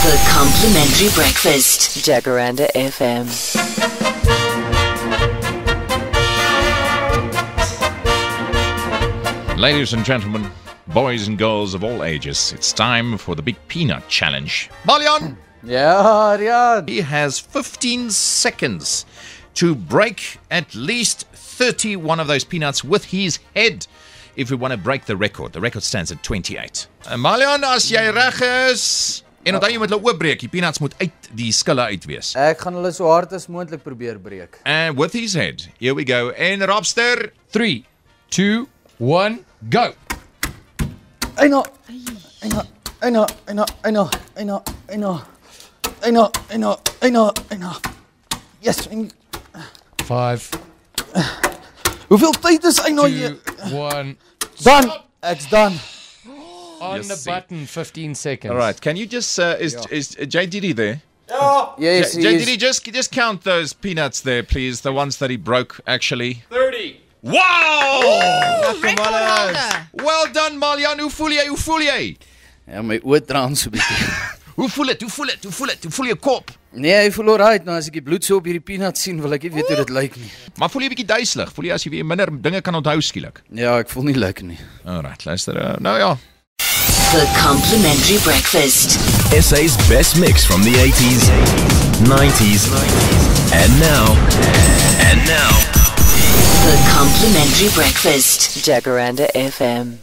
The Complimentary Breakfast. Jacaranda FM. Ladies and gentlemen, boys and girls of all ages, it's time for the Big Peanut Challenge. Maljan! Ja, Rian. He has 15 seconds to break at least 31 of those peanuts with his head if we want to break the record. The record stands at 28. Maljan, as jy reg is, en onthou jy moet hulle oopbreek. Die peanuts moet uit die skille uit wees. Ek gaan hulle so hard as moontlik probeer breek. And with his head, here we go. En Robster, 3, 2, 1, go! Eina. Yes. 5, Hoeveel tyd is Eina 2, hier? 1. Dan. Ek's done. On Yes, the see. button, 15 seconds. all right, can you just, is JDD there? Yes, JDD, just count those peanuts there, please. The ones that he broke, actually. 30. Wow! Rekordhouder. Well done, Maljan. Hoe voel jy? Ja, my oë traan so bietjie. Hoe voel jou kop? Nee, hy voel alright, nou as ek die bloed so op hierdie peanut sien, wil ek nie weet hoe dit lyk nie. Maar voel jy 'n bietjie duiselig? Voel jy as jy weer minder dinge kan onthou skielik? Ja, ek voel nie lekker nie. Alright, luister. Nou ja. The Complimentary Breakfast. SA's best mix from the 80s, 90s, and now. The Complimentary Breakfast. Jacaranda FM.